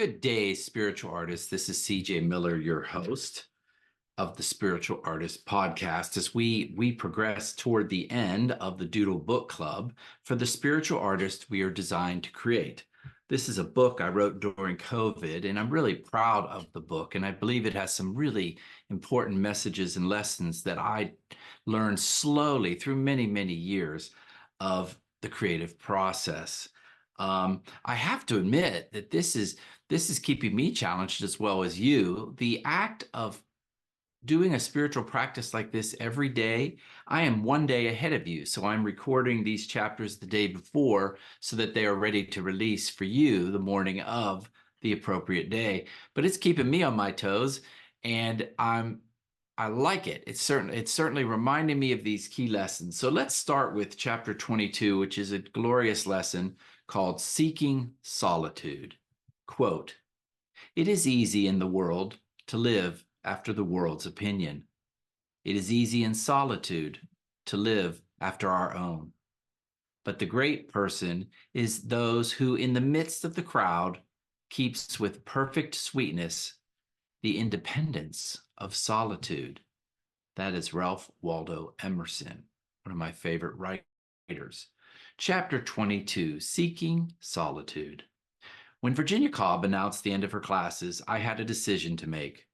Good day, spiritual artists. This is CJ Miller, your host of the Spiritual Artist Podcast. As we progress toward the end of the Doodle Book Club for the spiritual artist we are designed to create. This is a book I wrote during COVID, and I'm really proud of the book. And I believe it has some really important messages and lessons that I learned slowly through many, many years of the creative process. I have to admit that this is keeping me challenged as well as you. The act of doing a spiritual practice like this every day, I am one day ahead of you. So I'm recording these chapters the day before so that they are ready to release for you the morning of the appropriate day. But it's keeping me on my toes, and I like it. It's certainly reminding me of these key lessons. So let's start with chapter 22, which is a glorious lesson called Seeking Solitude. Quote, "It is easy in the world to live after the world's opinion. It is easy in solitude to live after our own. But the great person is those who, in the midst of the crowd, keeps with perfect sweetness the independence of solitude." That is Ralph Waldo Emerson, one of my favorite writers. Chapter 22, Seeking Solitude. When Virginia Cobb announced the end of her classes, I had a decision to make.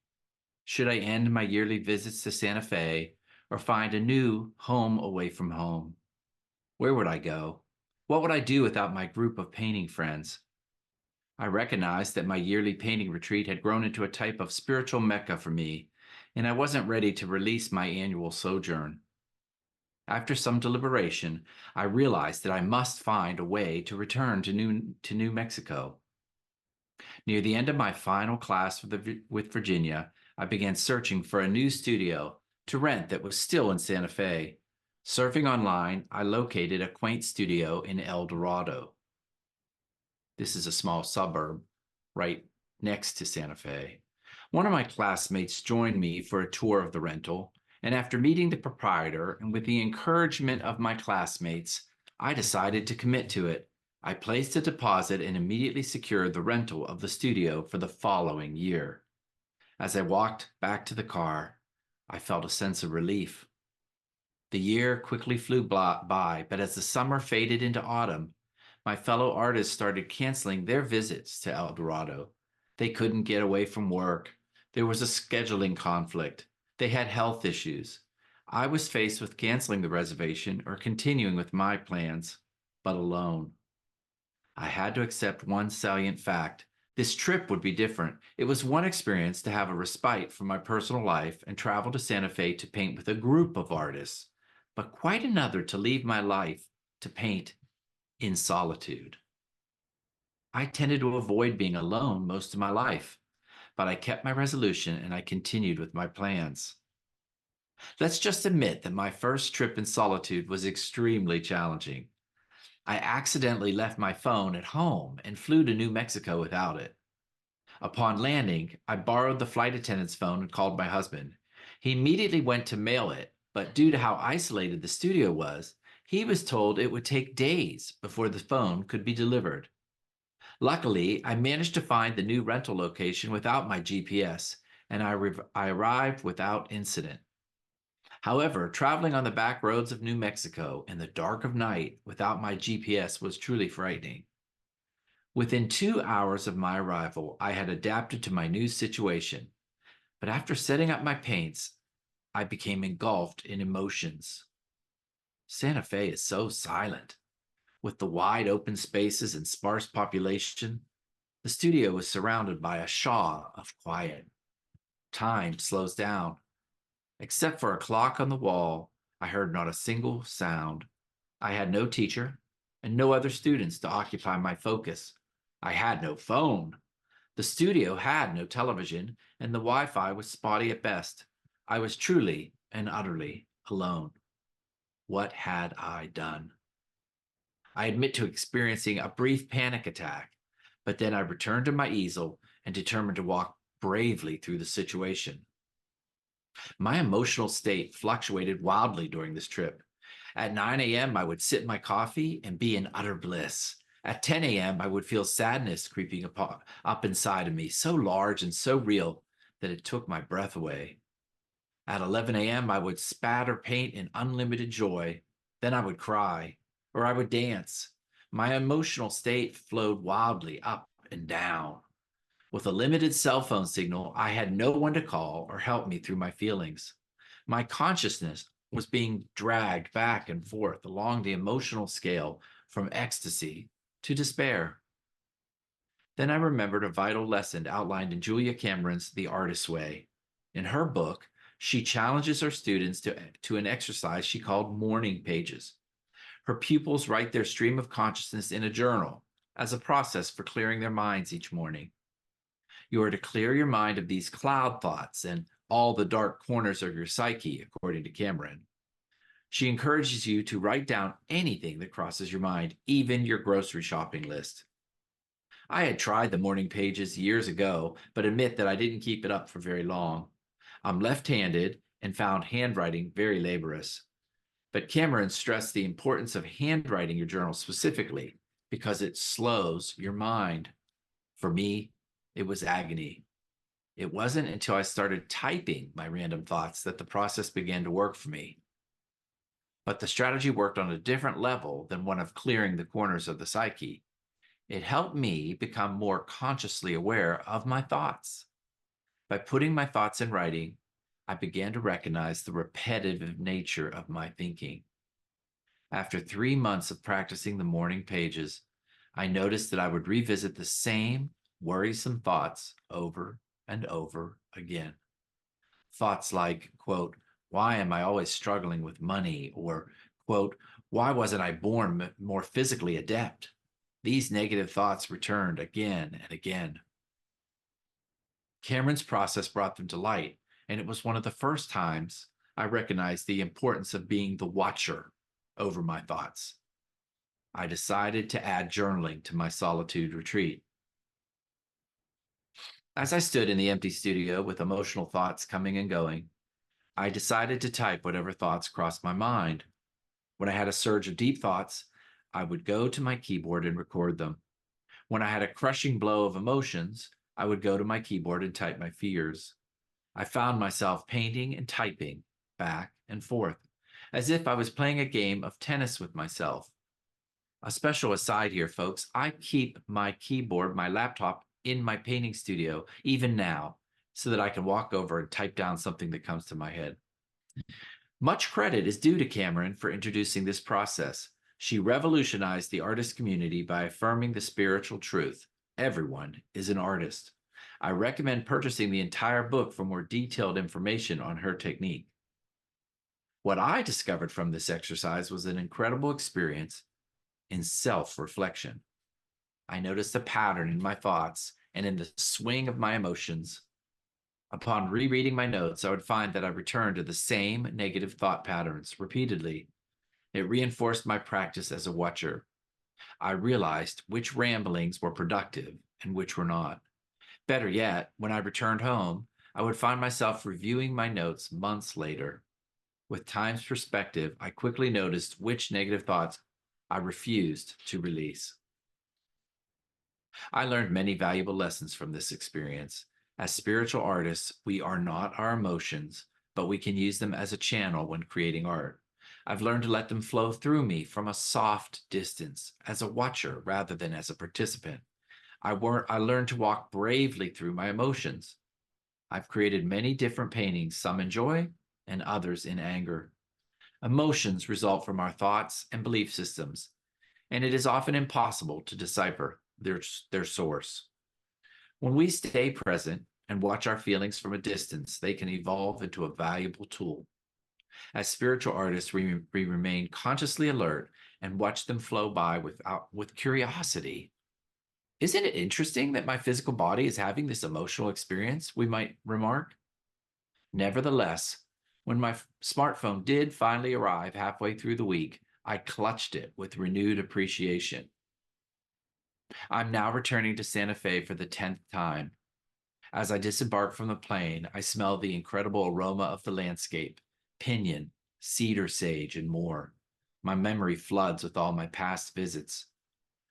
Should I end my yearly visits to Santa Fe or find a new home away from home? Where would I go? What would I do without my group of painting friends? I recognized that my yearly painting retreat had grown into a type of spiritual mecca for me, and I wasn't ready to release my annual sojourn. After some deliberation, I realized that I must find a way to return to New Mexico. Near the end of my final class with Virginia, I began searching for a new studio to rent that was still in Santa Fe. Surfing online, I located a quaint studio in El Dorado. This is a small suburb right next to Santa Fe. One of my classmates joined me for a tour of the rental, and after meeting the proprietor and with the encouragement of my classmates, I decided to commit to it. I placed a deposit and immediately secured the rental of the studio for the following year. As I walked back to the car, I felt a sense of relief. The year quickly flew by, but as the summer faded into autumn, my fellow artists started canceling their visits to El Dorado. They couldn't get away from work. There was a scheduling conflict. They had health issues. I was faced with canceling the reservation or continuing with my plans, but alone. I had to accept one salient fact. This trip would be different. It was one experience to have a respite from my personal life and travel to Santa Fe to paint with a group of artists, but quite another to leave my life to paint in solitude. I tended to avoid being alone most of my life, but I kept my resolution and I continued with my plans. Let's just admit that my first trip in solitude was extremely challenging. I accidentally left my phone at home and flew to New Mexico without it. Upon landing, I borrowed the flight attendant's phone and called my husband. He immediately went to mail it, but due to how isolated the studio was, he was told it would take days before the phone could be delivered. Luckily, I managed to find the new rental location without my GPS, and I arrived without incident. However, traveling on the back roads of New Mexico in the dark of night without my GPS was truly frightening. Within 2 hours of my arrival, I had adapted to my new situation, but after setting up my paints, I became engulfed in emotions. Santa Fe is so silent. With the wide open spaces and sparse population, the studio was surrounded by a shaw of quiet. Time slows down. Except for a clock on the wall, I heard not a single sound. I had no teacher and no other students to occupy my focus. I had no phone. The studio had no television, and the Wi-Fi was spotty at best. I was truly and utterly alone. What had I done? I admit to experiencing a brief panic attack, but then I returned to my easel and determined to walk bravely through the situation. My emotional state fluctuated wildly during this trip. At 9 a.m., I would sip my coffee and be in utter bliss. At 10 a.m., I would feel sadness creeping up inside of me, so large and so real that it took my breath away. At 11 a.m., I would spatter paint in unlimited joy. Then I would cry, or I would dance. My emotional state flowed wildly up and down. With a limited cell phone signal, I had no one to call or help me through my feelings. My consciousness was being dragged back and forth along the emotional scale from ecstasy to despair. Then I remembered a vital lesson outlined in Julia Cameron's The Artist's Way. In her book, she challenges her students to an exercise she called morning pages. Her pupils write their stream of consciousness in a journal as a process for clearing their minds each morning. You are to clear your mind of these cloud thoughts and all the dark corners of your psyche, according to Cameron. She encourages you to write down anything that crosses your mind, even your grocery shopping list. I had tried the morning pages years ago, but admit that I didn't keep it up for very long. I'm left-handed and found handwriting very laborious. But Cameron stressed the importance of handwriting your journal specifically because it slows your mind. For me, it was agony. It wasn't until I started typing my random thoughts that the process began to work for me. But the strategy worked on a different level than one of clearing the corners of the psyche. It helped me become more consciously aware of my thoughts. By putting my thoughts in writing, I began to recognize the repetitive nature of my thinking. After 3 months of practicing the morning pages, I noticed that I would revisit the same worrisome thoughts over and over again. Thoughts like, quote, why am I always struggling with money? Or, quote, why wasn't I born more physically adept? These negative thoughts returned again and again. Cameron's process brought them to light, and it was one of the first times I recognized the importance of being the watcher over my thoughts. I decided to add journaling to my solitude retreat. As I stood in the empty studio with emotional thoughts coming and going, I decided to type whatever thoughts crossed my mind. When I had a surge of deep thoughts, I would go to my keyboard and record them. When I had a crushing blow of emotions, I would go to my keyboard and type my fears. I found myself painting and typing back and forth, as if I was playing a game of tennis with myself. A special aside here, folks, I keep my keyboard, my laptop, in my painting studio, even now, so that I can walk over and type down something that comes to my head. Much credit is due to Cameron for introducing this process. She revolutionized the artist community by affirming the spiritual truth. Everyone is an artist. I recommend purchasing the entire book for more detailed information on her technique. What I discovered from this exercise was an incredible experience in self-reflection. I noticed a pattern in my thoughts and in the swing of my emotions. Upon rereading my notes, I would find that I returned to the same negative thought patterns repeatedly. It reinforced my practice as a watcher. I realized which ramblings were productive and which were not. Better yet, when I returned home, I would find myself reviewing my notes months later. With time's perspective, I quickly noticed which negative thoughts I refused to release. I learned many valuable lessons from this experience. As spiritual artists, we are not our emotions, but we can use them as a channel when creating art. I've learned to let them flow through me from a soft distance, as a watcher rather than as a participant. I learned to walk bravely through my emotions. I've created many different paintings, some in joy and others in anger. Emotions result from our thoughts and belief systems, and it is often impossible to decipher their source. When we stay present and watch our feelings from a distance, they can evolve into a valuable tool. As spiritual artists, we remain consciously alert and watch them flow by with curiosity. Isn't it interesting that my physical body is having this emotional experience, we might remark? Nevertheless, when my smartphone did finally arrive halfway through the week, I clutched it with renewed appreciation. I'm now returning to Santa Fe for the 10th time. As I disembark from the plane, I smell the incredible aroma of the landscape, pinyon, cedar sage, and more. My memory floods with all my past visits.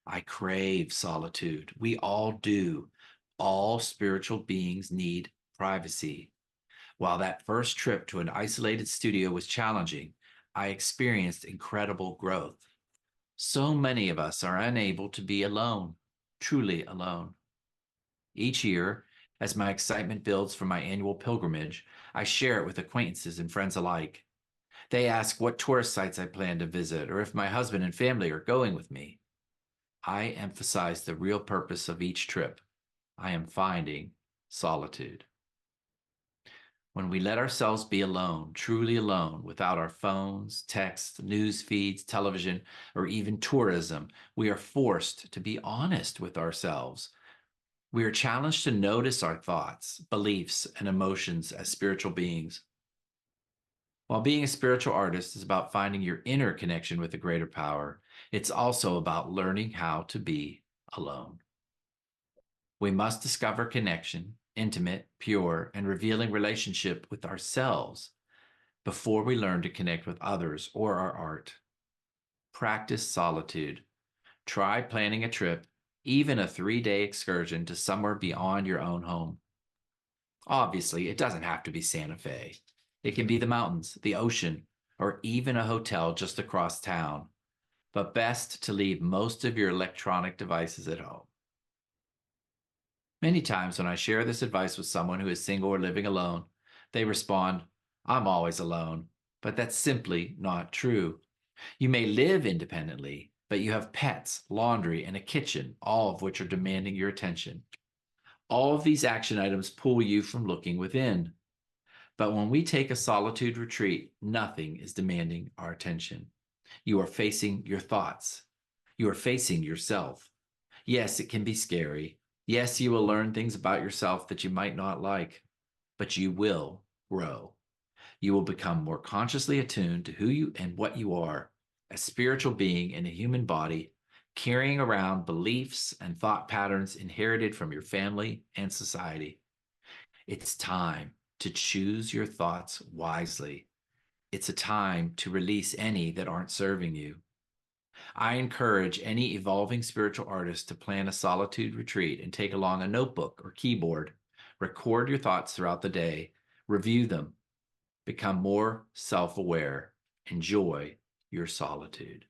I crave solitude. We all do. All spiritual beings need privacy. While that first trip to an isolated studio was challenging, I experienced incredible growth. So many of us are unable to be alone, truly alone. Each year, as my excitement builds for my annual pilgrimage, I share it with acquaintances and friends alike. They ask what tourist sites I plan to visit or if my husband and family are going with me. I emphasize the real purpose of each trip. I am finding solitude. When we let ourselves be alone, truly alone, without our phones, texts, news feeds, television, or even tourism, we are forced to be honest with ourselves. We are challenged to notice our thoughts, beliefs, and emotions as spiritual beings. While being a spiritual artist is about finding your inner connection with a greater power, it's also about learning how to be alone. We must discover connection, intimate, pure, and revealing relationship with ourselves before we learn to connect with others or our art. Practice solitude. Try planning a trip, even a 3-day excursion to somewhere beyond your own home. Obviously, it doesn't have to be Santa Fe. It can be the mountains, the ocean, or even a hotel just across town. But best to leave most of your electronic devices at home. Many times when I share this advice with someone who is single or living alone, they respond, "I'm always alone." But that's simply not true. You may live independently, but you have pets, laundry, and a kitchen, all of which are demanding your attention. All of these action items pull you from looking within. But when we take a solitude retreat, nothing is demanding our attention. You are facing your thoughts. You are facing yourself. Yes, it can be scary. Yes, you will learn things about yourself that you might not like, but you will grow. You will become more consciously attuned to who you and what you are, a spiritual being in a human body, carrying around beliefs and thought patterns inherited from your family and society. It's time to choose your thoughts wisely. It's a time to release any that aren't serving you. I encourage any evolving spiritual artist to plan a solitude retreat and take along a notebook or keyboard. Record your thoughts throughout the day, review them, become more self aware, enjoy your solitude.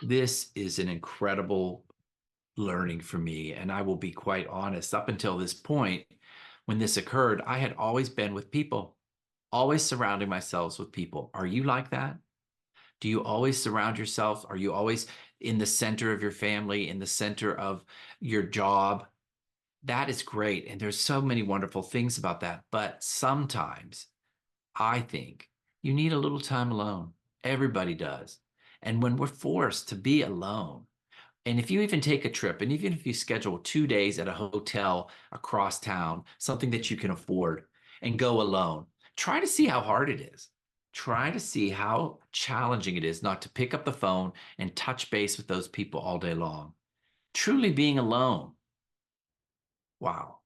This is an incredible learning for me. And I will be quite honest, up until this point, when this occurred, I had always been with people, always surrounding myself with people. Are you like that? Do you always surround yourself? Are you always in the center of your family, in the center of your job? That is great. And there's so many wonderful things about that. But sometimes I think you need a little time alone. Everybody does. And when we're forced to be alone, and if you even take a trip, and even if you schedule 2 days at a hotel across town, something that you can afford, and go alone, try to see how hard it is. Try to see how challenging it is not to pick up the phone and touch base with those people all day long. Truly being alone. Wow.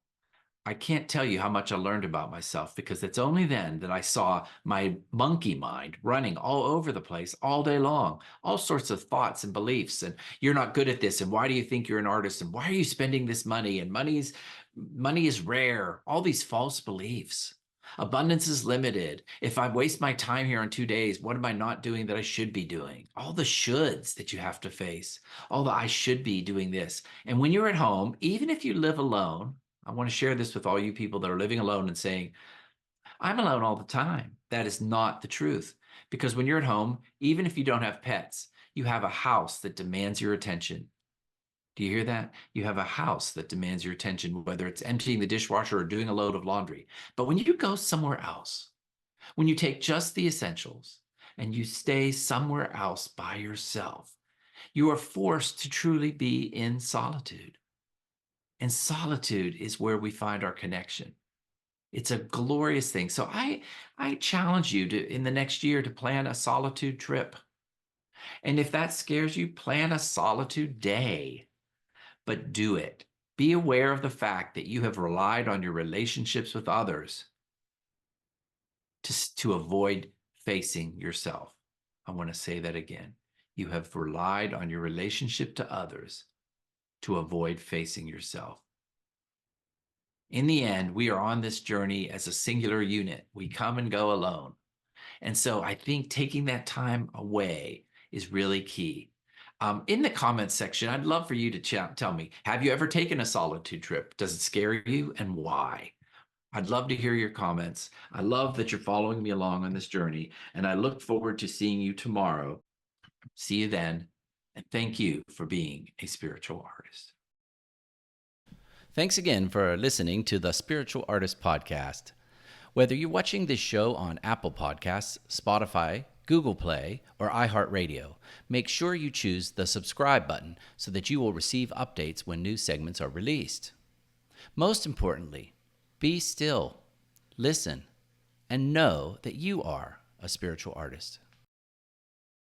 I can't tell you how much I learned about myself because it's only then that I saw my monkey mind running all over the place all day long, all sorts of thoughts and beliefs. And you're not good at this. And why do you think you're an artist? And why are you spending this money? And money is rare. All these false beliefs. Abundance is limited. If I waste my time here in 2 days, what am I not doing that I should be doing? All the shoulds that you have to face, all the I should be doing this. And when you're at home, even if you live alone, I want to share this with all you people that are living alone and saying, I'm alone all the time. That is not the truth. Because when you're at home, even if you don't have pets, you have a house that demands your attention. Do you hear that? You have a house that demands your attention, whether it's emptying the dishwasher or doing a load of laundry. But when you go somewhere else, when you take just the essentials and you stay somewhere else by yourself, you are forced to truly be in solitude. And solitude is where we find our connection. It's a glorious thing. So I challenge you to in the next year to plan a solitude trip. And if that scares you, plan a solitude day. but do it. Be aware of the fact that you have relied on your relationships with others to avoid facing yourself. I want to say that again. You have relied on your relationship to others to avoid facing yourself. In the end, we are on this journey as a singular unit. We come and go alone. And so I think taking that time away is really key. In the comments section, I'd love for you to tell me, have you ever taken a solitude trip? Does it scare you and why? I'd love to hear your comments. I love that you're following me along on this journey, and I look forward to seeing you tomorrow. See you then, and thank you for being a spiritual artist. Thanks again for listening to the Spiritual Artist Podcast. Whether you're watching this show on Apple Podcasts, Spotify, Google Play, or iHeartRadio, make sure you choose the subscribe button so that you will receive updates when new segments are released. Most importantly, be still, listen, and know that you are a spiritual artist.